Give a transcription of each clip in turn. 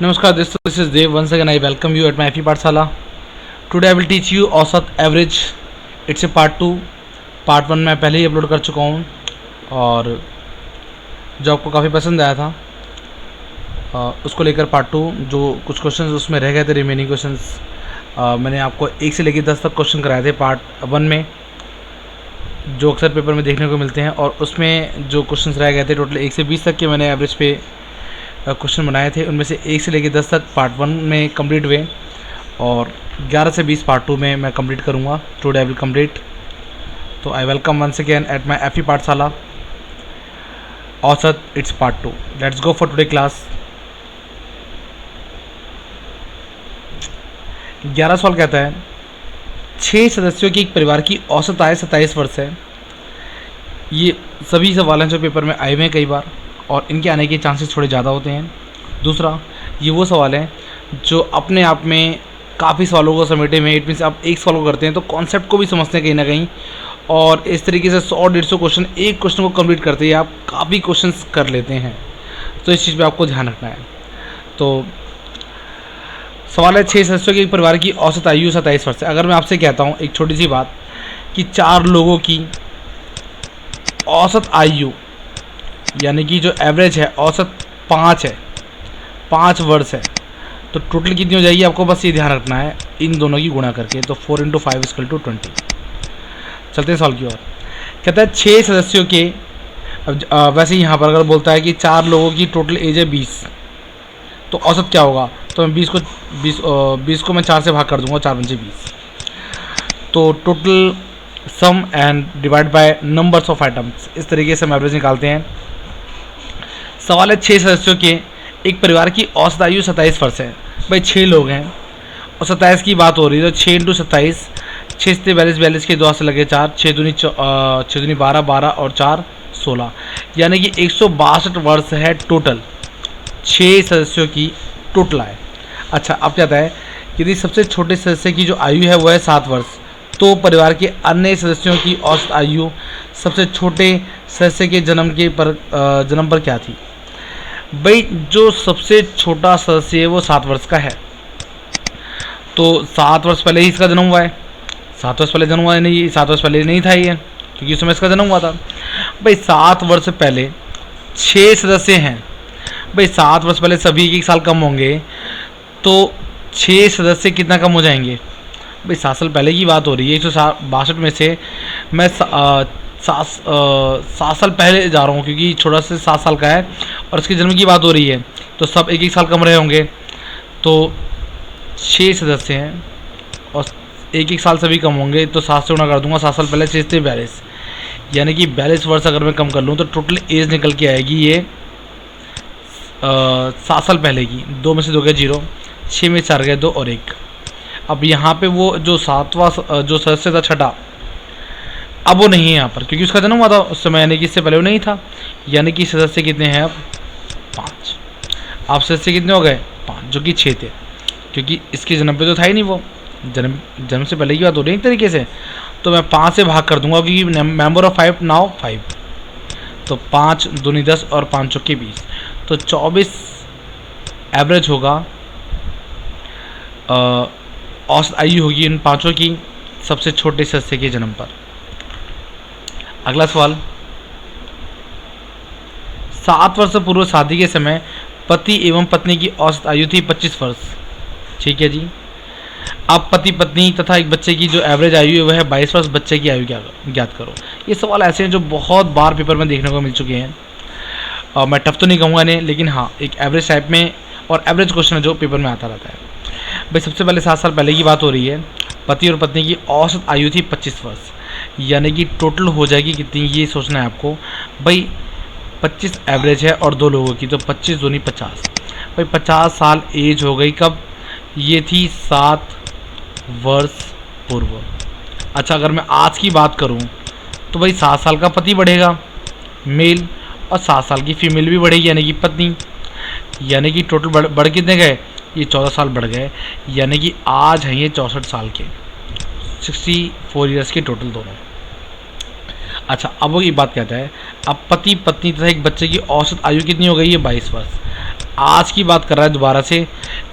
Namaskar, this is Dev. Once again, I welcome you at my FE Pathshala. Today I will teach you औसत average. It's a part 2. Part 1 मैं पहले ही upload कर चुका हूँ और जो आपको काफ़ी पसंद आया था उसको लेकर पार्ट 2 जो कुछ क्वेश्चंस उसमें रह गए थे, रिमेनिंग क्वेश्चंस मैंने आपको 1 से लेकर 10 तक क्वेश्चन कराए थे पार्ट 1 में, जो अक्सर पेपर में देखने को मिलते हैं। और उसमें जो क्वेश्चंस रह गए थे टोटल 1 से 20 तक के मैंने एवरेज पे क्वेश्चन बनाए थे। उनमें से 1 से लेकर 10 तक पार्ट 1 में कंप्लीट हुए और 11 से 20 पार्ट 2 में मैं कंप्लीट करूँगा। Today I will complete. तो I welcome once again at my FE Pathshala औसत it's part 2. Let's go for today class. 11 सवाल कहता है 6 सदस्यों के एक परिवार की औसत आय 27 वर्ष है। ये सभी सवाल हैं जो पेपर में आए हुए हैं कई बार और इनके आने के चांसेस थोड़े ज़्यादा होते हैं। दूसरा, ये वो सवाल है जो अपने आप में काफ़ी सवालों को समेटे में, इट मीन्स आप एक सवाल को करते हैं तो कॉन्सेप्ट को भी समझते हैं कहीं ना कहीं, और इस तरीके से 100-150 क्वेश्चन एक क्वेश्चन को कंप्लीट करते ही आप काफ़ी क्वेश्चंस कर लेते हैं। तो इस चीज़ पे आपको ध्यान रखना है। तो सवाल है 6 सदस्यों के एक परिवार की औसत आयु 27 वर्ष है। अगर मैं आपसे कहता हूँ एक छोटी सी बात कि 4 लोगों की औसत आयु यानी कि जो एवरेज है औसत 5 है, 5 वर्ष है, तो टोटल कितनी हो जाएगी आपको बस ये ध्यान रखना है इन दोनों की गुणा करके। तो 4 × 5 = 20। चलते हैं सवाल की ओर। कहता है 6 सदस्यों के, वैसे यहाँ पर अगर बोलता है कि 4 लोगों की टोटल एज है 20, तो औसत क्या होगा? तो मैं 20 को मैं 4 से भाग कर दूंगा, 4 × 5 = 20। तो total sum and divide by numbers of items, इस तरीके से हम एवरेज निकालते हैं। सवाल है 6 सदस्यों के एक परिवार की औसत आयु 27 वर्ष है। भाई 6 लोग हैं और 27 की बात हो रही है, तो 6 × 27, 6 से 42, 42 के 2 से लगे 4, 6 दूनी 12, 12 और 4 16, यानी कि 162 वर्ष है टोटल 6 सदस्यों की टोटल आय। अच्छा, अब क्या है यदि सबसे छोटे सदस्य की जो आयु है वो है 7 वर्ष, तो परिवार के अन्य सदस्यों की औसत आयु सबसे छोटे सदस्य के जन्म पर क्या थी? भाई जो सबसे छोटा सदस्य है वो 7 वर्ष का है, तो 7 वर्ष पहले ही इसका जन्म हुआ है। 7 वर्ष पहले जन्म हुआ है, नहीं 7 वर्ष पहले नहीं था ये, क्योंकि उस समय इसका जन्म हुआ था। भाई 7 वर्ष पहले 6 सदस्य हैं, भाई 7 वर्ष पहले सभी 1 साल कम होंगे, तो 6 सदस्य कितना कम हो जाएंगे? भाई 7 साल पहले की बात हो रही है। 162 में से मैं 7 साल पहले जा रहा हूँ, क्योंकि छोटा से 7 साल का है और इसके जन्म की बात हो रही है, तो सब 1 साल कम रहे होंगे। तो 6 सदस्य हैं और 1 साल से भी कम होंगे, तो 7 से गुणा कर दूंगा। 7 साल पहले 6 से 42, यानी कि 42 वर्ष अगर मैं कम कर लूँ तो टोटल एज निकल के आएगी ये 7 साल पहले की। 2 में से 2 गए 0, 6 में 4 गए 2 और 1। अब यहाँ पे वो जो 7वां जो सदस्य था छठा, अब वो नहीं है यहाँ पर, क्योंकि उसका जन्म हुआ था उस समय, यानी कि इससे पहले वो नहीं था। यानी कि सदस्य कितने हैं अब? 5। अब सदस्य कितने हो गए? 5, जो कि 6 थे, क्योंकि इसके जन्म पे तो था ही नहीं, वो जन्म से पहले की बात हो रही है एक तरीके से। तो मैं 5 से भाग कर दूंगा, क्योंकि मेंबर ऑफ 5 नाउ 5। तो 5 दूनी 10 और 5 चौके 20, तो 24 एवरेज होगा, औसत आयु होगी इन पाँचों की सबसे छोटे सदस्य के जन्म पर। अगला सवाल, 7 वर्ष पूर्व शादी के समय पति एवं पत्नी की औसत आयु थी 25 वर्ष। ठीक है जी। अब पति पत्नी तथा एक बच्चे की जो एवरेज आयु है वह है 22 वर्ष। बच्चे की आयु ज्ञात करो। ये सवाल ऐसे हैं जो बहुत बार पेपर में देखने को मिल चुके हैं। मैं टफ तो नहीं कहूँगा इन्हें, लेकिन हाँ एक एवरेज टाइप में और एवरेज क्वेश्चन है जो पेपर में आता रहता है। भाई सबसे पहले 7 साल पहले की बात हो रही है। पति और पत्नी की औसत आयु थी 25 वर्ष, यानी कि टोटल हो जाएगी कितनी, ये सोचना है आपको। भाई 25 एवरेज है और 2 लोगों की, तो 25 दूनी 50। भाई 50 साल एज हो गई कब? ये थी 7 वर्ष पूर्व। अच्छा, अगर मैं आज की बात करूं तो भाई 7 साल का पति बढ़ेगा मेल और 7 साल की फीमेल भी बढ़ेगी, यानी कि पत्नी। यानी कि टोटल बढ़ कितने गए? ये 14 साल बढ़ गए, यानी कि आज हैं ये 64 साल के, 64 ईयर्स के टोटल दोनों। अच्छा, अब वो ये बात कहता है अब पति पत्नी तथा एक बच्चे की औसत आयु कितनी हो गई है? 22 वर्ष। आज की बात कर रहा है दोबारा से,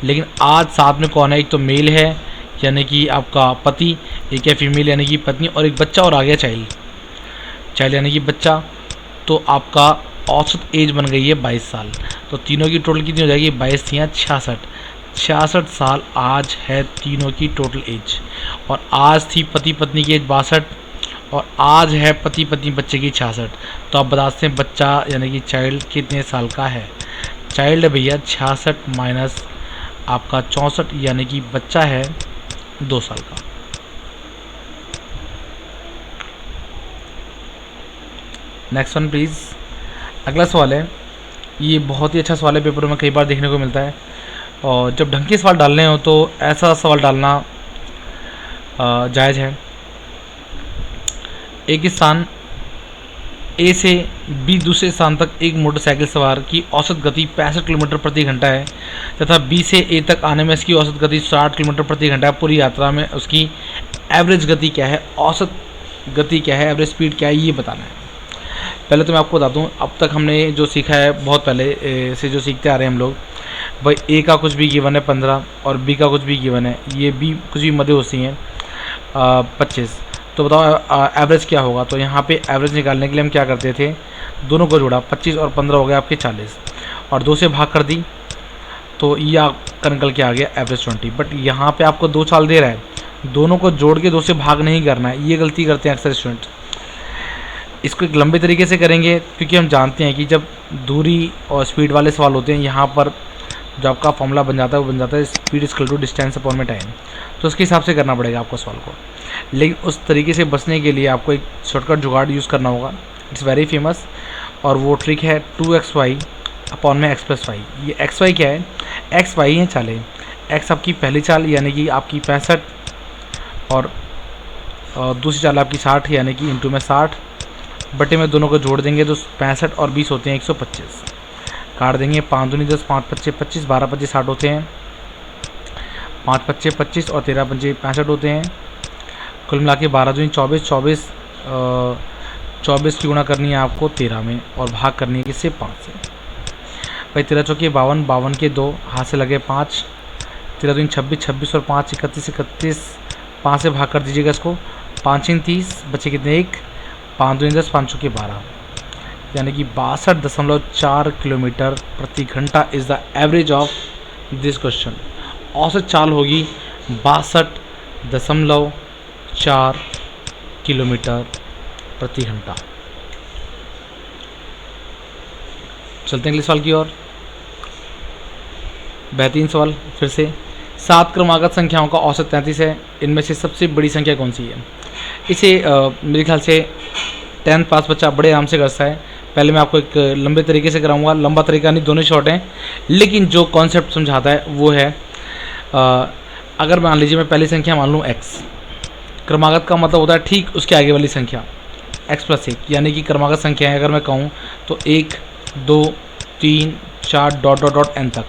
लेकिन आज साथ में कौन है, एक तो मेल है यानी कि आपका पति, एक है फीमेल यानी कि पत्नी, और एक बच्चा और आ गया चाइल्ड यानी कि बच्चा। तो आपका औसत एज बन गई है 22 साल। तो तीनों की टोटल कितनी हो जाएगी, 22 थी 66 साल आज है तीनों की टोटल एज। और आज थी पति पत्नी की एज 62, और आज है पति पत्नी बच्चे की 66। तो आप बता सकते हैं बच्चा यानी कि चाइल्ड कितने साल का है। चाइल्ड है भैया 66 माइनस आपका 64 यानी कि बच्चा है 2 साल का। Next one please. अगला सवाल है, ये बहुत ही अच्छा सवाल है, पेपरों में कई बार देखने को मिलता है। और जब ढंग के सवाल डालने हो तो ऐसा सवाल डालना जायज़ है। एक स्थान ए से बी दूसरे स्थान तक एक मोटरसाइकिल सवार की औसत गति 65 किलोमीटर प्रति घंटा है तथा बी से ए तक आने में इसकी औसत गति 60 किलोमीटर प्रति घंटा है। पूरी यात्रा में उसकी एवरेज गति क्या है, औसत गति क्या है, एवरेज स्पीड क्या है, ये बताना है। पहले तो मैं आपको बता दूं, अब तक हमने जो सीखा है बहुत पहले से जो सीखते आ रहे हैं हम लोग, भाई ए का कुछ भी गिवन है 15 और बी का कुछ भी गिवन है, ये बी कुछ भी मध्य होती हैं 25। तो बताओ एवरेज क्या होगा। तो यहाँ पे एवरेज निकालने के लिए हम क्या करते थे, दोनों को जोड़ा, 25 और 15 हो गया आपके 40, और 2 से भाग कर दी तो ये आपका निकल के आ गया एवरेज 20। बट यहाँ पे आपको 2 साल दे रहा है, दोनों को जोड़ के 2 से भाग नहीं करना है, ये गलती करते हैं अक्सर स्टूडेंट। इसको एक लंबे तरीके से करेंगे, क्योंकि हम जानते हैं कि जब दूरी और स्पीड वाले सवाल होते हैं, यहाँ पर जो आपका फॉर्मूला बन जाता है वो बन जाता है speed equal to distance upon में टाइम। तो उसके हिसाब से करना पड़ेगा आपको सवाल को। लेकिन उस तरीके से बचने के लिए आपको एक शॉर्टकट जुगाड़ यूज़ करना होगा, इट्स वेरी फेमस, और वो ट्रिक है 2xy अपॉन में x + y। ये xy क्या है, xy है चालें, x आपकी पहली चाल यानी कि आपकी 65 और दूसरी चाल आपकी 60 यानी कि इंटू में 60 बटे में दोनों को जोड़ देंगे तो 65 और 20 होते हैं 125। काट देंगे, 5 दूनी 10, 5 पच्चे 25, 12 पच्चे 60 होते हैं, 5 पच्चे 25 और 13 पंजे 65 होते हैं। कुल मिला के 12 दूनी 24, 24 की गुणा करनी है आपको 13 में और भाग करनी है किससे, 5 से। भाई 13 चौके 52, 52 के 2 हाथ से लगे 5, 13 दूनी 26, 26 और 5 31, 31, 5 से भाग कर दीजिएगा इसको, 5 × 30 बचे कितने 1, 5 दूनी 10, 5 चौके 12 यानी कि 62.4 किलोमीटर प्रति घंटा is the average of this question. औसत चाल होगी 62.4 किलोमीटर प्रति घंटा। चलते हैं अगले सवाल की ओर। बेहतरीन सवाल फिर से। 7 क्रमागत संख्याओं का औसत 33 है, इनमें से सबसे बड़ी संख्या कौन सी है। इसे मेरे ख्याल से 10th पास बच्चा बड़े आराम से करता है। पहले मैं आपको एक लंबे तरीके से कराऊंगा, लंबा तरीका नहीं, दोनों शॉर्ट हैं, लेकिन जो कॉन्सेप्ट समझाता है वो है अगर मान लीजिए मैं पहली संख्या मान लूँ x, क्रमागत का मतलब होता है ठीक उसके आगे वाली संख्या x + 1, यानी कि क्रमागत संख्या है अगर मैं कहूँ तो 1 2 3 4 ... n तक।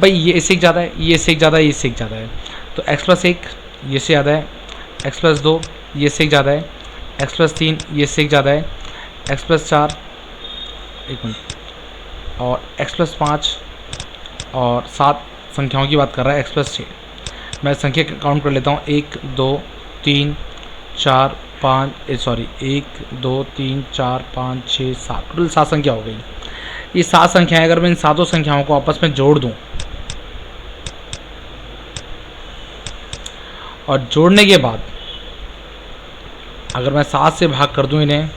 भाई ये इससे एक ज़्यादा है, ये इससे एक ज़्यादा है, ये इससे एक ज़्यादा है, तो x + 1 ये से ज़्यादा है, x + 2 ये से एक ज़्यादा है, x + 3 ये से एक ज़्यादा है, x + 4 एक मिनट और x + 5 और 7 संख्याओं की बात कर रहा है, x + 6। मैं संख्या काउंट कर लेता हूँ, 1 2 3 4 5 1 2 3 4 5 6 7, टोटल 7 संख्या हो गई। ये 7 संख्याएं अगर मैं इन 7 संख्याओं को आपस में जोड़ दूं और जोड़ने के बाद अगर मैं 7 से भाग कर दूं इन्हें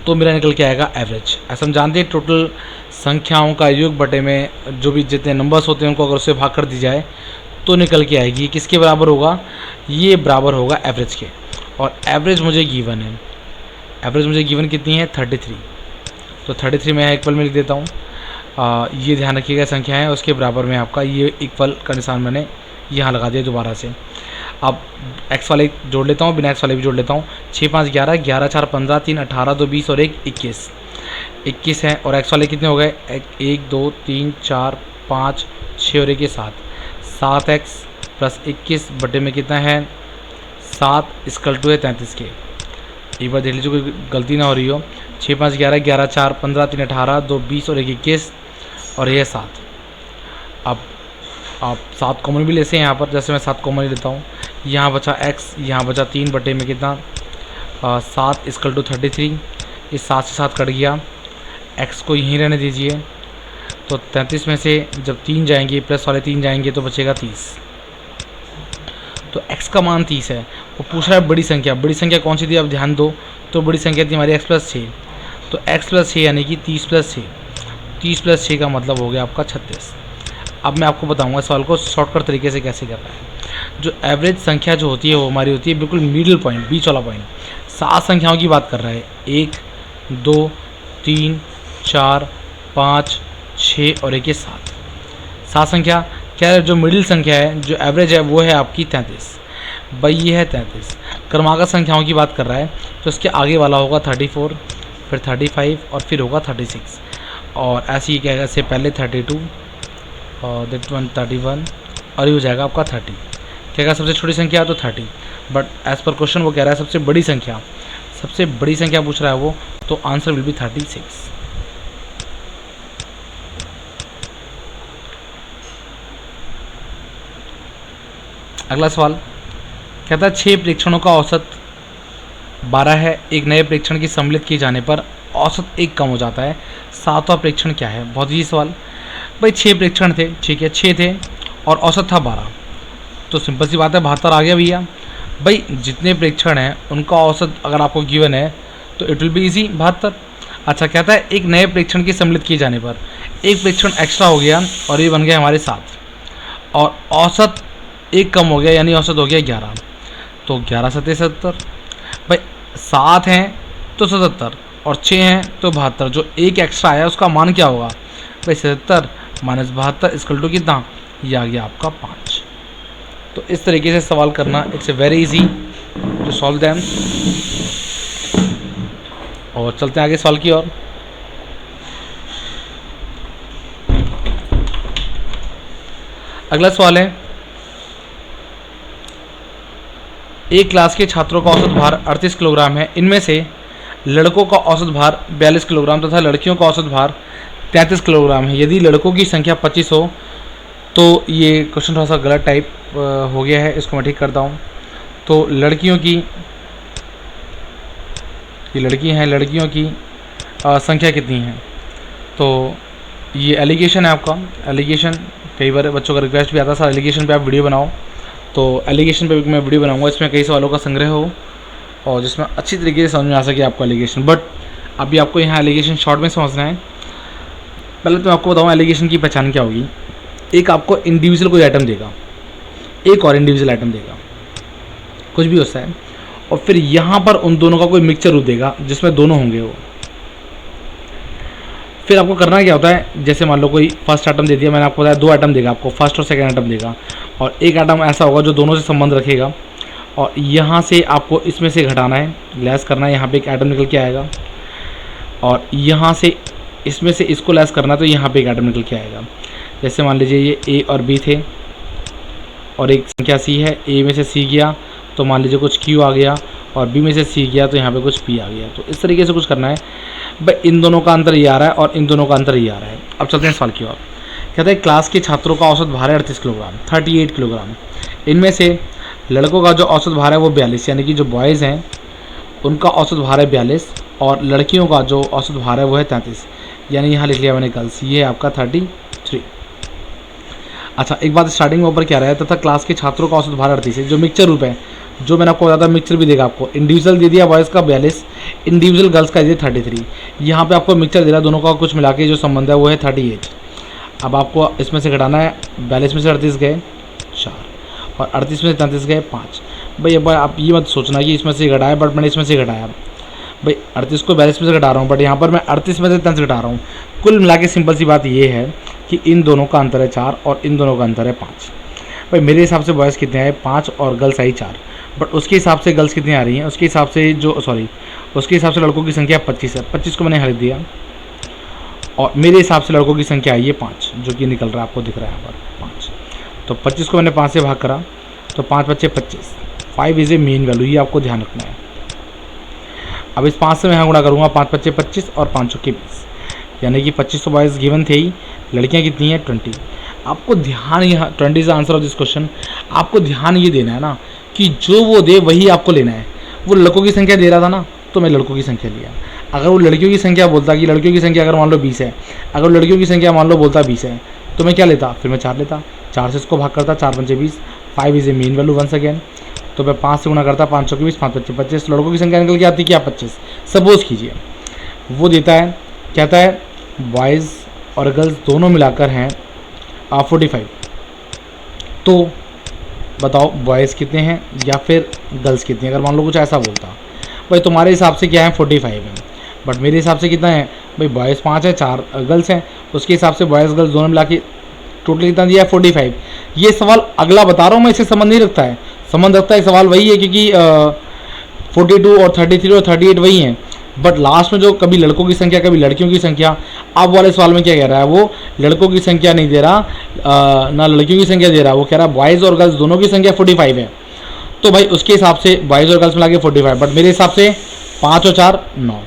तो मेरा निकल के आएगा एवरेज। ऐसा हम जानते हैं टोटल संख्याओं का योग बटे में जो भी जितने नंबर्स होते हैं उनको अगर उससे भाग कर दी जाए तो निकल के आएगी, किसके बराबर होगा, ये बराबर होगा एवरेज के। और एवरेज मुझे गिवन है, एवरेज मुझे गिवन कितनी है 33, तो 33 मैं इक्वल में लिख देता हूँ। ये ध्यान रखिएगा संख्या है उसके बराबर में आपका ये इक्वल का निशान मैंने यहाँ लगा दिया दोबारा से। अब x वाले जोड़ लेता हूँ, बिना x वाले भी जोड़ लेता हूँ। 6 5 11, 11 4 15, 3 18, 2 20 और 1 21, 21 है। और x वाले कितने हो गए, 1 2 3 4 5 6 और 1 के 7, 7x + 21 बटे में कितना है 7 = है 33 के। एक बार देख लीजिए कोई गलती ना हो रही हो। 6 5 11, 11 4 15, 3 18, 2 20 और 1 21, और ये 7। अब आप 7 कॉमन भी ले सकते हैं यहाँ पर, जैसे मैं 7 कॉमन लेता हूँ। यहाँ बचा x, यहाँ बचा 3 बटे में कितना 7 इक्वल टू 33। इस 7 से 7 कट गया, x को यहीं रहने दीजिए। तो 33 में से जब 3 जाएंगे प्लस वाले 3 जाएंगे तो बचेगा 30। तो x का मान 30 है। वो पूछ रहा है बड़ी संख्या, बड़ी संख्या कौन सी थी आप ध्यान दो। तो बड़ी संख्या थी हमारी x + 6। तो x + 6 यानी कि 30 + 6। 30 + 6 का मतलब हो गया आपका 36। अब मैं आपको बताऊंगा सवाल को शॉर्टकट तरीके से कैसे करना है। जो एवरेज संख्या जो होती है वो हमारी होती है बिल्कुल मिडिल पॉइंट, बीच वाला पॉइंट। 7 संख्याओं की बात कर रहा है, 1 2 3 4 5 6 और एक ये 7। 7 संख्या क्या है, जो मिडिल संख्या है, जो एवरेज है वो है आपकी 33। भाई ये है 33। क्रमागत संख्याओं की बात कर रहा है तो इसके आगे वाला होगा 34, फिर 35 और फिर होगा 36। और ऐसे ही क्या, से पहले 32 और दैट 31 और ये हो जाएगा आपका 30। क्या सबसे छोटी संख्या है तो 30, बट एज पर क्वेश्चन वो कह रहा है सबसे बड़ी संख्या, सबसे बड़ी संख्या पूछ रहा है वो, तो आंसर विल बी 36। अगला सवाल कहता है 6 परीक्षणों का औसत 12 है। एक नए परीक्षण की सम्मिलित किए जाने पर औसत 1 कम हो जाता है। 7वां परीक्षण क्या है? बहुत ही सवाल। भाई 6 परीक्षण थे, ठीक है, 6 थे और औसत था 12, तो सिंपल सी बात है 72 आ गया भैया। भाई जितने परीक्षण हैं उनका औसत अगर आपको गिवन है तो इट विल बी इजी 72। अच्छा कहता है एक नए परीक्षण की सम्मिलित किए जाने पर एक परीक्षण एक्स्ट्रा हो गया और ये बन गया हमारे 7 और औसत 1 कम हो गया यानी औसत हो गया 11। तो 11 सत्ते 70। भाई 7 हैं तो 77 और 6 हैं तो 72। जो एक एक्स्ट्रा आया उसका मान क्या होगा? भाई 77 माइनस 72 इक्वल टू कितना? ये आ गया आपका 5। तो इस तरीके से सवाल करना, it's a very easy to solve them. और चलते हैं आगे सवाल की ओर। अगला सवाल है, एक क्लास के छात्रों का औसत भार 38 किलोग्राम है। इनमें से लड़कों का औसत भार 42 किलोग्राम तथा लड़कियों का औसत भार 33 किलोग्राम है। यदि लड़कों की संख्या 25 हो तो ये क्वेश्चन थोड़ा सा गलत टाइप हो गया है, इसको मैं ठीक करता हूँ। तो लड़कियों की, ये लड़की हैं, लड़कियों की संख्या कितनी है? तो ये एलिगेशन है आपका, एलिगेशन। कई बार बच्चों का रिक्वेस्ट भी आता है सर एलिगेशन पे आप वीडियो बनाओ, तो एलिगेशन पे मैं वीडियो बनाऊंगा, इसमें कई सवालों का संग्रह हो और जिसमें अच्छी तरीके से समझ में आ सके आपको एलिगेशन। बट अभी आपको यहाँ एलिगेशन शॉर्ट में समझना है। पहले तो मैं आपको बताऊँ एलिगेशन की पहचान क्या होगी। एक आपको इंडिविजुअल कोई आइटम देगा, एक और इंडिविजुअल आइटम देगा, कुछ भी होता है, और फिर यहाँ पर उन दोनों का कोई मिक्सचर रूप देगा जिसमें दोनों होंगे वो। फिर आपको करना क्या होता है, जैसे मान लो कोई फर्स्ट आइटम दे दिया, मैंने आपको बताया 2 आइटम देगा आपको, फर्स्ट और सेकंड आइटम देगा, और एक आइटम ऐसा होगा जो दोनों से संबंध रखेगा, और यहाँ से आपको इसमें से घटाना है, लेस करना है, यहाँ पे एक आइटम निकल के आएगा, और यहाँ से इसमें से इसको लेस करना है तो यहाँ पे एक आइटम निकल के आएगा। जैसे मान लीजिए ये ए और बी थे और एक संख्या सी है, ए में से सी गया तो मान लीजिए कुछ क्यू आ गया, और बी में से सी गया तो यहाँ पे कुछ पी आ गया। तो इस तरीके से कुछ करना है। भाई इन दोनों का अंतर ये आ रहा है और इन दोनों का अंतर ये आ रहा है। अब चलते हैं सवाल की ओर। कहते हैं क्लास के छात्रों का औसत भार है 38 किलोग्राम, 38 किलोग्राम। इनमें से लड़कों का जो औसत भार है वो 42, यानी कि जो बॉयज़ हैं उनका औसत भार है 42 और लड़कियों का जो औसत भार है वो है 33, यानी यहाँ लिख लिया मैंने गर्ल्स, ये है आपका 33। अच्छा एक बात स्टार्टिंग में ऊपर क्या रहा है, तथा क्लास के छात्रों का औसत भार 38 है। जो मिक्सचर रूप है, जो मैंने आपको बताया था मिक्सचर भी देगा आपको, इंडिविजुअल दे दिया बॉयज़ का 42, इंडिविजुअल गर्ल्स का दे 33, यहाँ पे आपको मिक्सचर दे रहा है, दोनों का कुछ मिला के जो संबंध है वो है 38। अब आपको इसमें से घटाना है, 42 में से 38 गए 4 और 38 में से 33 गए 5। भाई अब आप ये मत सोचना कि इसमें से घटाया, बट मैंने इसमें से घटाया। भाई 38 को 42 में से घटा रहा हूँ, बट यहाँ पर मैं 38 में से 33 घटा रहा हूँ। कुल मिला के सिंपल सी बात ये है कि इन दोनों का अंतर है 4 और इन दोनों का अंतर है 5। भाई मेरे हिसाब से बॉयज़ कितने आए 5 और गर्ल्स आई 4, बट उसके हिसाब से गर्ल्स कितनी आ रही हैं, उसके हिसाब से उसके हिसाब से लड़कों की संख्या 25 है। 25 को मैंने हल दिया और मेरे हिसाब से लड़कों की संख्या आई है 5, जो कि निकल रहा है, आपको दिख रहा है यहाँ पर 5। तो 25 को मैंने 5 से भाग करा तो 5 बच्चे 25, 5 इज़ ए मेन वैल्यू, ये आपको ध्यान रखना है। अब इस 5 से मैं यहाँ गुणा करूँगा, 5 बच्चे 25 और 5 चौके 20, यानी कि 25 तो बॉयज़ गिवन थे ही, लड़कियां कितनी हैं 20। आपको ध्यान यहाँ 20 is the answer of this question. आपको ध्यान ये देना है ना कि जो वो दे वही आपको लेना है। वो लड़कों की संख्या दे रहा था ना, तो मैं लड़कों की संख्या लिया। अगर वो लड़कियों की संख्या बोलता कि लड़कियों की संख्या अगर मान लो 20 है, अगर लड़कियों की संख्या मान लो बोलता 20 है, तो मैं क्या लेता, फिर मैं 4 लेता, 4 से इसको भाग करता, 4 पंचे 20, 5 is a main value once again. तो मैं 5 से गुणा करता, 5 चौके 20, 5 पच्चे 25, लड़कों की संख्या निकल के आती क्या 25। सपोज कीजिए वो देता है, कहता है बॉयज़ और गर्ल्स दोनों मिलाकर हैं 45। तो बताओ बॉयज़ कितने हैं या फिर गर्ल्स कितने हैं। अगर मान लो कुछ ऐसा बोलता, भाई तुम्हारे हिसाब से क्या है 45 है, बट मेरे हिसाब से कितना है भाई, बॉयज़ 5 है 4 गर्ल्स हैं, उसके हिसाब से बॉयज़ गर्ल्स दोनों मिला के टोटल कितना दिया है 45। ये सवाल अगला बता रहा हूँ मैं, इससे संबंध नहीं रखता है, संबंध रखता है सवाल वही है क्योंकि 42 और 33 और 38 वही हैं, बट लास्ट में जो कभी लड़कों की संख्या कभी लड़कियों की संख्या। अब वाले सवाल में क्या कह रहा है, वो लड़कों की संख्या नहीं दे रहा, ना लड़कियों की संख्या दे रहा, वो कह रहा है बॉयज़ और गर्ल्स दोनों की संख्या 45 है। तो भाई उसके हिसाब से बॉयज़ और गर्ल्स मिला के 45, बट मेरे हिसाब से 5 और 4 9,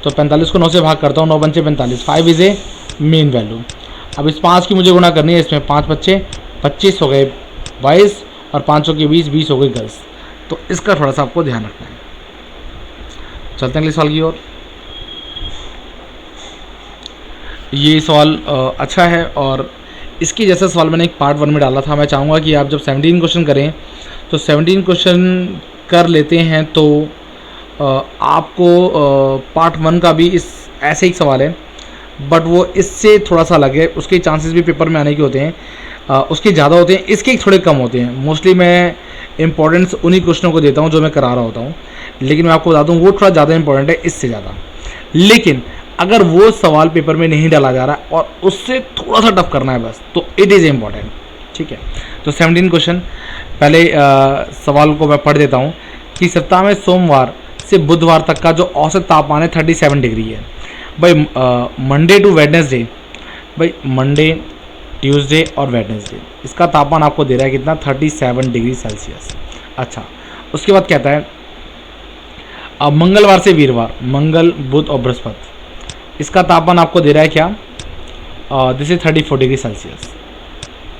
तो 45 को 9 से भाग करता हूँ, 9 पंचे 45, 5 इज़ ए मेन वैल्यू। अब इस 5 की मुझे गुणा करनी है, इसमें 5 बच्चे 25 हो गए बॉयज़ और 5 के 20 हो गई गर्ल्स। तो इसका थोड़ा सा आपको ध्यान रखना है। चलते हैं अगले सवाल की ओर। ये सवाल अच्छा है और इसके जैसा सवाल मैंने एक पार्ट 1 में डाला था। मैं चाहूँगा कि आप जब 17 क्वेश्चन करें तो 17 क्वेश्चन कर लेते हैं तो आपको पार्ट 1 का भी इस ऐसे ही सवाल है, बट वो इससे थोड़ा सा अलग है, उसके चांसेस भी पेपर में आने के होते हैं, उसके ज़्यादा होते हैं, इसके थोड़े कम होते हैं। मोस्टली मैं इंपॉर्टेंस उन्हीं क्वेश्चनों को देता हूँ जो मैं करा रहा होता हूँ, लेकिन मैं आपको बता दूँ वो थोड़ा ज़्यादा इंपॉर्टेंट है इससे ज़्यादा। लेकिन अगर वो सवाल पेपर में नहीं डाला जा रहा और उससे थोड़ा सा टफ करना है बस, तो इट इज़ इम्पॉर्टेंट। ठीक है, तो 17 क्वेश्चन पहले सवाल को मैं पढ़ देता हूँ कि सप्ताह में सोमवार से बुधवार तक का जो औसत तापमान है 37 डिग्री है। भाई मंडे टू वेडनेसडे, भाई मंडे ट्यूसडे और वेडनेसडे इसका तापमान आपको दे रहा है कितना 37 डिग्री सेल्सियस। अच्छा, उसके बाद कहता है अब मंगलवार से वीरवार, मंगल बुध और बृहस्पति इसका तापमान आपको दे रहा है क्या, दिस इज 34 डिग्री सेल्सियस।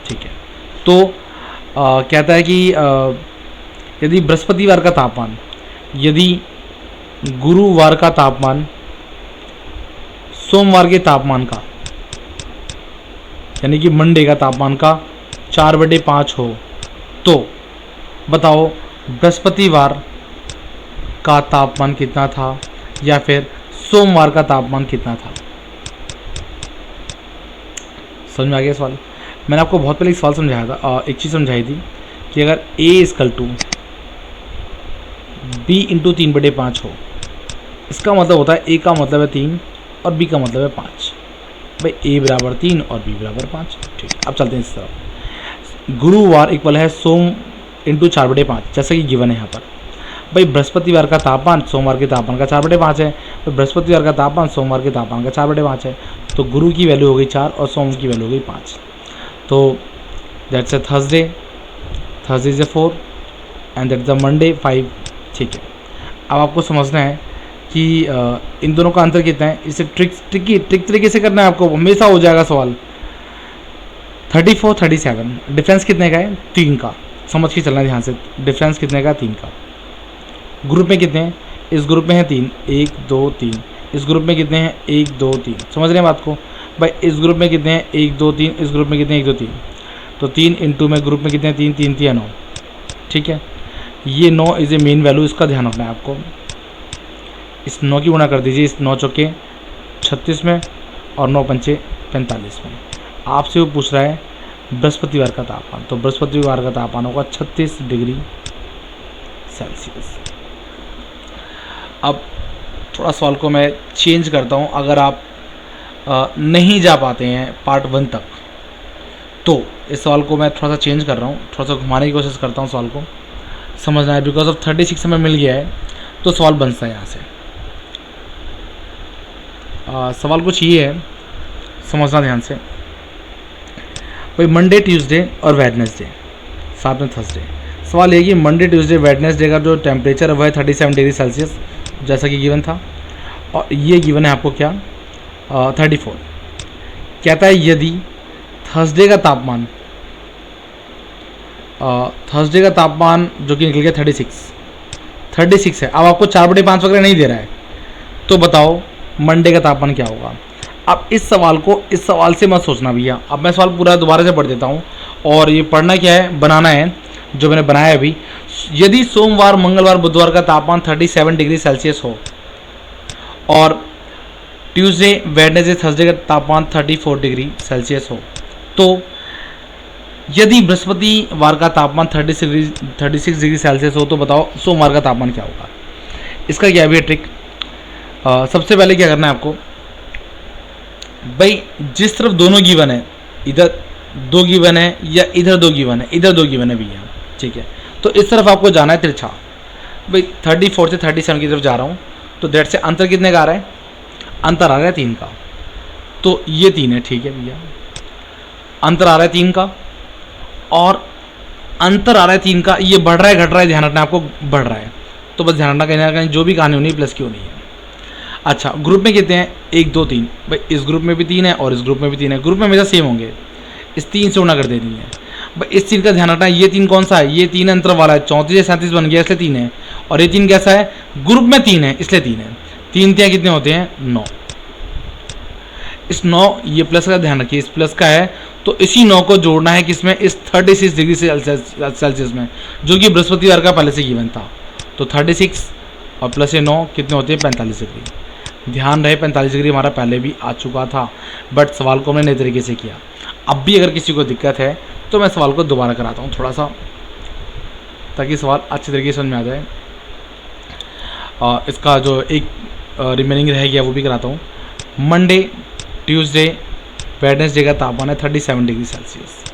ठीक है, तो कहता है कि यदि बृहस्पतिवार का तापमान, यदि गुरुवार का तापमान सोमवार के तापमान का यानी कि मंडे का तापमान का 4/5 हो, तो बताओ बृहस्पतिवार का तापमान कितना था या फिर सोमवार का तापमान कितना था। समझ में आ गया सवाल। मैंने आपको बहुत पहले एक सवाल समझाया था, एक चीज़ समझाई थी कि अगर a equal to b into 3/5 हो, इसका मतलब होता है a का मतलब है 3 और b का मतलब है 5। भाई a बराबर 3 और b बराबर 5। ठीक है, अब चलते हैं इस तरफ। गुरुवार इक्वल है सोम इंटू 4/5 जैसा कि गिवन है यहाँ पर। भाई बृहस्पतिवार का तापमान सोमवार के तापमान का 4/5 है, तो बृहस्पतिवार का तापमान सोमवार के तापमान का 4/5 है, तो गुरु की वैल्यू हो गई 4 और सोम की वैल्यू हो गई 5। तो that's a Thursday, Thursday is a 4 and that's the Monday 5। ठीक है, अब आपको समझना है कि इन दोनों का अंतर कितना है। इसे ट्रिक तरीके से करना है आपको, हमेशा हो जाएगा सवाल। 34 37 डिफरेंस कितने का है 3 का, समझ के चलना ध्यान से। डिफरेंस कितने का 3 का। ग्रुप में कितने हैं, इस ग्रुप में है 3, 1 2 3, इस ग्रुप में कितने हैं 1 2 3। समझ रहे हैं बात को। भाई इस ग्रुप में कितने हैं 1 2 3, इस ग्रुप में कितने हैं 1 2 3, तो 3 इंटू में ग्रुप में कितने हैं 3 3 3 9। ठीक है, ये 9 इज़ ए मेन वैल्यू, इसका ध्यान रखना है आपको। इस 9 की गुणा कर दीजिए, इस 9 चौके 36 में और 9 पंचे 45 में। आपसे वो पूछ रहा है बृहस्पतिवार का तापमान, तो बृहस्पतिवार का तापमान होगा 36 डिग्री सेल्सियस। अब थोड़ा सवाल को मैं चेंज करता हूँ। अगर आप नहीं जा पाते हैं पार्ट 1 तक, तो इस सवाल को मैं थोड़ा सा चेंज कर रहा हूँ, थोड़ा सा घुमाने की कोशिश करता हूँ। सवाल को समझना है, बिकॉज ऑफ 36 हमें मिल गया है तो सवाल बनता है यहाँ से। सवाल कुछ ये है, समझना ध्यान से। भाई मंडे ट्यूसडे और वेडनेसडे साथ में थर्सडे। सवाल ये कि मंडे ट्यूसडे वेडनेसडे का जो टेम्परेचर है वह है 37 डिग्री सेल्सियस जैसा कि गिवन था, और ये गिवन है आपको क्या 34। कहता है यदि थर्सडे का तापमान जो कि निकल गया 36 है। अब आपको 4/5 वगैरह नहीं दे रहा है, तो बताओ मंडे का तापमान क्या होगा। अब इस सवाल से मत सोचना भैया। अब मैं सवाल पूरा दोबारा से पढ़ देता हूँ, और ये पढ़ना क्या है, बनाना है जो मैंने बनाया अभी। यदि सोमवार, मंगलवार, बुधवार का तापमान 37 डिग्री सेल्सियस हो और ट्यूसडे, वेडनेसडे, थर्सडे का तापमान 34 डिग्री सेल्सियस हो, तो यदि बृहस्पतिवार का तापमान 36 डिग्री सेल्सियस हो, तो बताओ सोमवार का तापमान क्या होगा। इसका क्या है ट्रिक। सबसे पहले क्या करना है आपको भाई, जिस तरफ दोनों गिवन है, इधर 2 गिवन है या इधर 2 गिवन है, इधर 2 गिवन है भैया, ठीक है। तो इस तरफ आपको जाना है तिरछा। भाई 34 से 37 की तरफ जा रहा हूँ, तो दैट से अंतर कितने का आ रहा है, अंतर आ रहा है 3 का। तो ये 3 है, ठीक है भैया, अंतर आ रहा है 3 का, और अंतर आ रहा है 3 का। ये बढ़ रहा है घट रहा है, ध्यान रखना आपको, बढ़ रहा है। तो बस ध्यान रखना, कहीं ना कहीं जो भी कहानी होनी प्लस की होनी है। अच्छा, ग्रुप में कितने हैं, 1 2 3। भाई इस ग्रुप में भी 3 है और इस ग्रुप में भी 3 है, ग्रुप में हमेशा सेम होंगे। इस 3 से गुणा कर देनी है। भाई इस 3 का ध्यान रखना, ये 3 कौन सा है, ये 3 अंतर वाला है, 34 से 37 बन गया इसलिए 3 है। और ये 3 कैसा है, ग्रुप में 3 है इसलिए 3 है। 3 3 कितने होते हैं, 9। इस 9, ये प्लस का ध्यान रखिए, इस प्लस का है, तो इसी 9 को जोड़ना है किसमें, इस 36 डिग्री सेल्सियस में, जो कि बृहस्पतिवार का पहले से गिवन था। तो 36 और प्लस ये 9 कितने होते हैं, 45 डिग्री। ध्यान रहे 45 डिग्री हमारा पहले भी आ चुका था, बट सवाल को हमने नए तरीके से किया। अब भी अगर किसी को दिक्कत है तो मैं सवाल को दोबारा कराता हूँ थोड़ा सा, ताकि सवाल अच्छे तरीके से समझ में आ जाए। इसका जो एक रिमेनिंग रह गया वो भी कराता हूँ। मंडे, ट्यूसडे, वेडनेसडे का तापमान है 37 डिग्री सेल्सियस,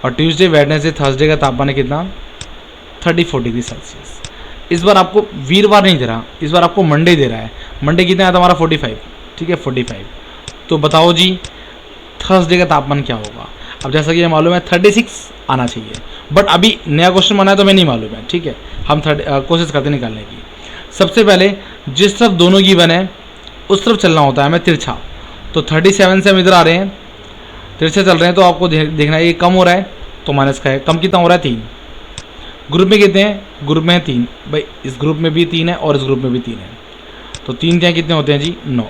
और ट्यूसडे, वेडनेसडे, थर्सडे का तापमान है कितना, 34 डिग्री सेल्सियस। इस बार आपको वीरवार नहीं दे रहा, इस बार आपको मंडे दे रहा है। मंडे कितना आता हमारा, 45, ठीक है 45। तो बताओ जी थर्सडे का तापमान क्या होगा। अब जैसा कि ये मालूम है 36 आना चाहिए, बट अभी नया क्वेश्चन बना है तो मैं नहीं मालूम है, ठीक है। हम कोशिश करते निकालने की। सबसे पहले जिस तरफ दोनों गिवन है उस तरफ चलना होता है हमें तिरछा। तो 37 से हम इधर आ रहे हैं, तिरछे चल रहे हैं, तो आपको देखना है ये कम हो रहा है तो माइनस का है, कम कितना हो रहा है, 3। ग्रुप में कितने हैं, ग्रुप में है 3। भाई इस ग्रुप में भी 3 है और इस ग्रुप में भी 3 है, तो 3 क्या कितने होते हैं जी, 9।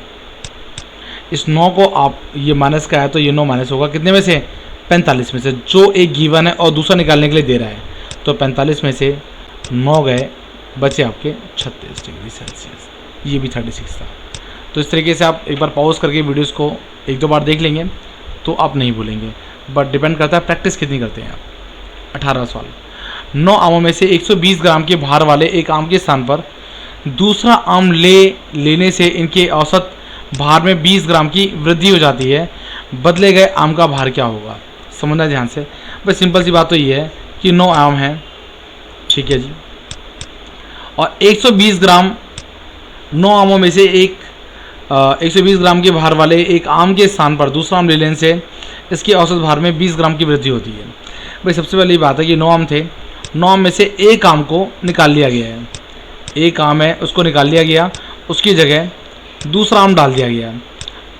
इस 9 को आप, ये माइनस का है तो ये 9 माइनस होगा कितने में से, 45 में से, जो एक गिवन है और दूसरा निकालने के लिए दे रहा है। तो 45 में से 9 गए, बचे आपके 36 डिग्री सेल्सियस। ये भी 36 था। तो इस तरीके से आप एक बार पॉज करके वीडियोस को 1-2 बार देख लेंगे तो आप नहीं भूलेंगे, बट डिपेंड करता है प्रैक्टिस कितनी करते हैं आप। 18वां सवाल, 9 आमों में से 120 ग्राम के भार वाले एक आम के स्थान पर दूसरा आम लेने से इनके औसत भार में 20 ग्राम की वृद्धि हो जाती है, बदले गए आम का भार क्या होगा। समझना ध्यान से। बस सिंपल सी बात तो ये है कि 9 आम हैं, ठीक है जी, और 120 ग्राम, 9 आमों में से 120 ग्राम के भार वाले एक आम के स्थान पर दूसरा आम ले लेने से इसके औसत भार में 20 ग्राम की वृद्धि होती है। भाई सबसे पहली बात है कि 9 आम थे, 9 आम में से एक आम को निकाल लिया गया है, एक आम है उसको निकाल लिया गया, उसकी जगह दूसरा आम डाल दिया गया।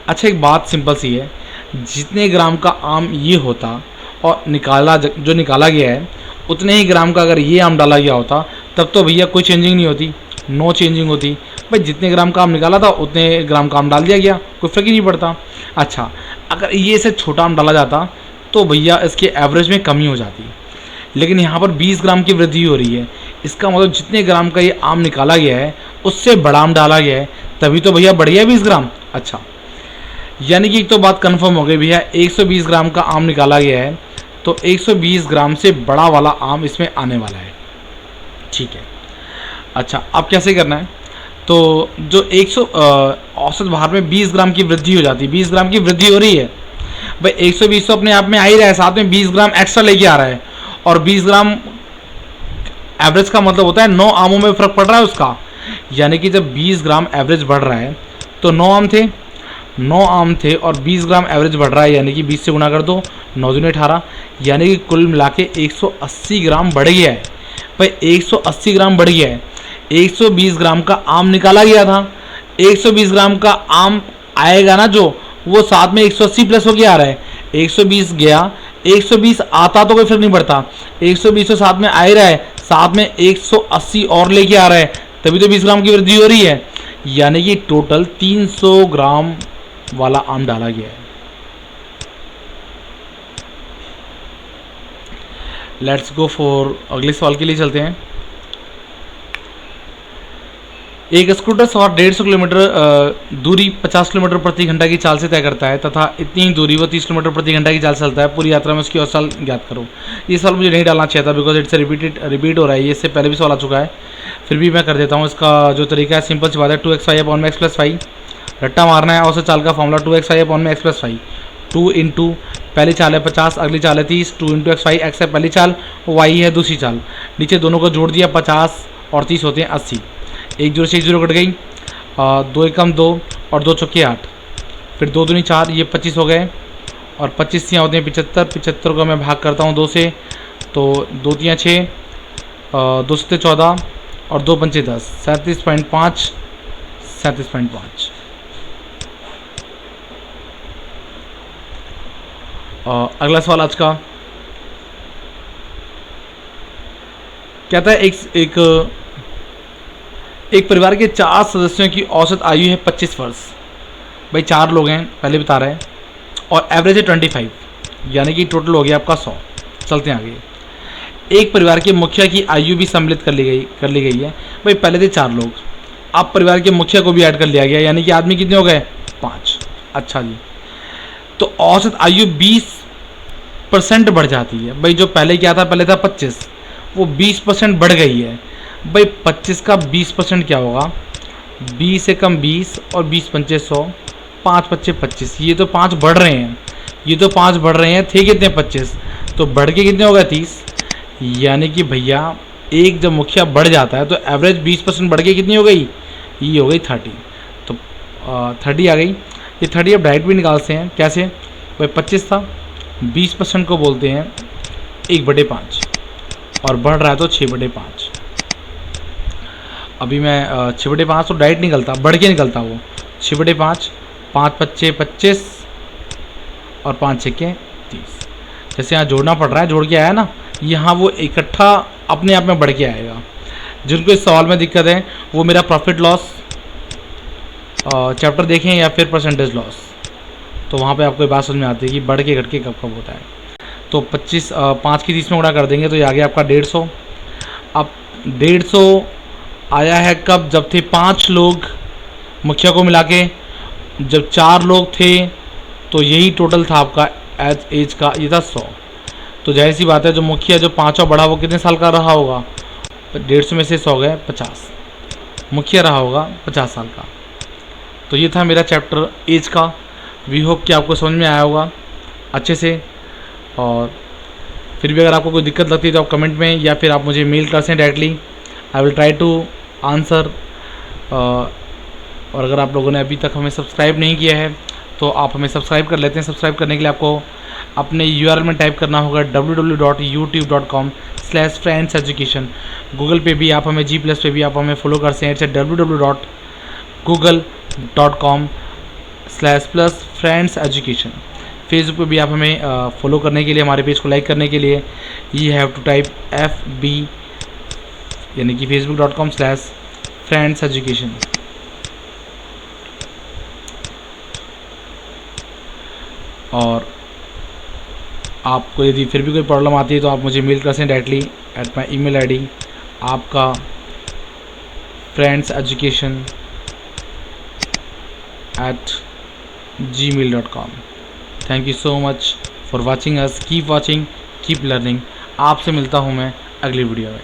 अच्छा एक बात सिंपल सी है, जितने ग्राम का आम ये होता और जो निकाला गया है उतने ही ग्राम का अगर ये आम डाला गया होता तब तो भैया कोई चेंजिंग नहीं होती, नो चेंजिंग होती। भाई जितने ग्राम का आम निकाला था उतने ग्राम का आम डाल दिया गया, कोई फर्क ही नहीं पड़ता। अच्छा अगर ये से छोटा आम डाला जाता तो भैया इसके एवरेज में कमी हो जाती, लेकिन यहाँ पर 20 ग्राम की वृद्धि हो रही है। इसका मतलब जितने ग्राम का ये आम निकाला गया है उससे बड़ा आम डाला गया है, तभी तो भैया बढ़िया 20 ग्राम। अच्छा यानी कि एक तो बात कंफर्म हो गई भैया, 120 ग्राम का आम निकाला गया है तो 120 ग्राम से बड़ा वाला आम इसमें आने वाला है, ठीक है। अच्छा अब कैसे करना है, तो जो 100 औसत भार में 20 ग्राम की वृद्धि हो जाती है, 20 ग्राम की वृद्धि हो रही है। भाई 120 तो अपने आप में आ ही रहा है, साथ में 20 ग्राम एक्स्ट्रा लेके आ रहा है, और 20 ग्राम एवरेज का मतलब होता है 9 आमों में फ़र्क पड़ रहा है उसका। यानी कि जब 20 ग्राम एवरेज बढ़ रहा है तो 9 आम थे और 20 ग्राम एवरेज बढ़ रहा है, यानी कि 20 से गुना कर दो, 9 दूनी 18, यानी कि कुल मिला के 180 ग्राम बढ़ गया है। भाई 180 ग्राम बढ़ गया है, 120 ग्राम का आम निकाला गया था, 120 ग्राम का आम आएगा ना जो, वो साथ में 180 प्लस होके आ रहा है, 120 गया, 120 आता तो कोई फर्क नहीं पड़ता, 120 तो साथ में आ ही रहा है, साथ में 180 और लेके आ रहा है, तभी तो 20 ग्राम की वृद्धि हो रही है। यानी कि टोटल 300 ग्राम वाला आम डाला गया है। लेट्स गो फॉर अगले सवाल के लिए चलते हैं। एक स्कूटर 150 किलोमीटर दूरी 50 किलोमीटर प्रति घंटा की चाल से तय करता है तथा इतनी ही दूरी वो 30 किलोमीटर प्रति घंटा की चाल से चलता है। पूरी यात्रा में उसकी औसत ज्ञात करो। ये सवाल मुझे नहीं डालना चाहिए था बिकॉज इट्स रिपीट हो रहा है, ये इससे पहले भी सवाल आ चुका है, फिर भी मैं कर देता हूँ। इसका जो तरीका है सिंपल सी बात है, 2x अपॉन में x प्लस 5 रट्टा मारना है। औसत चाल का फॉर्मूला 2x अपॉन में x प्लस 5, 2 इंटू पहली चाल है 50, अगली चाल है 30, 2 इंटू x 5, x है पहली चाल, y है दूसरी चाल, नीचे दोनों को जोड़ दिया, 50 और 30 होते हैं 80, 1 0 से 1 0 कट गई, 2 एकम 2 और 2 चौके 8, फिर 2 दूनी 4, ये 25 हो गए, और 25 यहाँ होते हैं 75, 75 को मैं भाग करता हूँ 2 से, तो 2 3 6, 2 7 14 और 2 पंचे 10, 37.5, 37.5। अगला सवाल आज का कहता है एक परिवार के 4 सदस्यों की औसत आयु है 25 वर्ष। भाई 4 लोग हैं पहले बता रहे हैं, और एवरेज है 25, यानी कि टोटल हो गया आपका 100। चलते हैं आगे। एक परिवार के मुखिया की आयु भी सम्मिलित कर ली गई है। भाई पहले थे 4 लोग, अब परिवार के मुखिया को भी ऐड कर लिया गया, यानी कि आदमी कितने हो गए 5। अच्छा जी, तो औसत आयु 20% बढ़ जाती है। भाई जो पहले क्या था, पहले था 25, वो 20% बढ़ गई है। भाई 25 का 20% क्या होगा, 20 से कम 20 और 20 पंचे 100, 5 पच्चे 25, ये तो 5 बढ़ रहे हैं, ये तो 5 बढ़ रहे हैं, थे कितने 25, तो बढ़ के कितने हो गए 30। यानी कि भैया एक जब मुखिया बढ़ जाता है तो एवरेज 20% बढ़ के कितनी हो गई, ये हो गई 30। तो 30 आ गई। ये 30 अब डायरेक्ट भी निकालते हैं, कैसे, भाई 25 था, 20% को बोलते हैं 1/5, और बढ़ रहा है तो 6/5। अभी मैं 6/5 तो डायरेक्ट निकलता, बढ़ के निकलता वो 6/5, 5 पच्चे 25 और 5 छक्के 30। जैसे यहाँ जोड़ना पड़ रहा है, जोड़ के आया ना, यहाँ वो इकट्ठा अपने आप में बढ़ के आएगा। जिनको इस सवाल में दिक्कत है वो मेरा प्रॉफिट लॉस चैप्टर देखें या फिर परसेंटेज लॉस, तो वहाँ पे आपको बात समझ में आती है कि बढ़ के घट के कब कब होता है। तो 25 5 की 30 में गुणा कर देंगे तो ये आ गया आपका 150। अब 150 आया है कब, जब थे 5 लोग मुखिया को मिला के, जब 4 लोग थे तो यही टोटल था आपका एज का, ये था 100। तो जाहिर सी बात है जो मुखिया जो 5वां बढ़ा वो कितने साल का रहा होगा, 150 में से 100 गए 50, मुखिया रहा होगा 50 साल का। तो ये था मेरा चैप्टर एज का। वी होप कि आपको समझ में आया होगा अच्छे से, और फिर भी अगर आपको कोई दिक्कत लगती है तो आप कमेंट में या फिर आप मुझे मेल कर सकते हैं directly, I will try to answer. और अगर आप लोगों ने अभी तक हमें सब्सक्राइब नहीं किया है तो आप हमें सब्सक्राइब कर लेते हैं। सब्सक्राइब करने के लिए आपको अपने URL में टाइप करना होगा www.youtube.com/friendseducation। गूगल पे भी आप हमें, G+ पे भी आप हमें फॉलो कर सकते हैं, इट्स www.google.com/friendseducation। फेसबुक पे भी आप हमें फॉलो करने के लिए, हमारे पेज को लाइक करने के लिए you have to type FB, यानी कि facebook.com/friendseducation। और आपको यदि फिर भी कोई प्रॉब्लम आती है तो आप मुझे मेल कर सकते हैं directly at my email ID आपका friendseducation@gmail.com। Thank you so much for watching us, keep watching, keep learning. आपसे मिलता हूँ मैं अगली वीडियो में।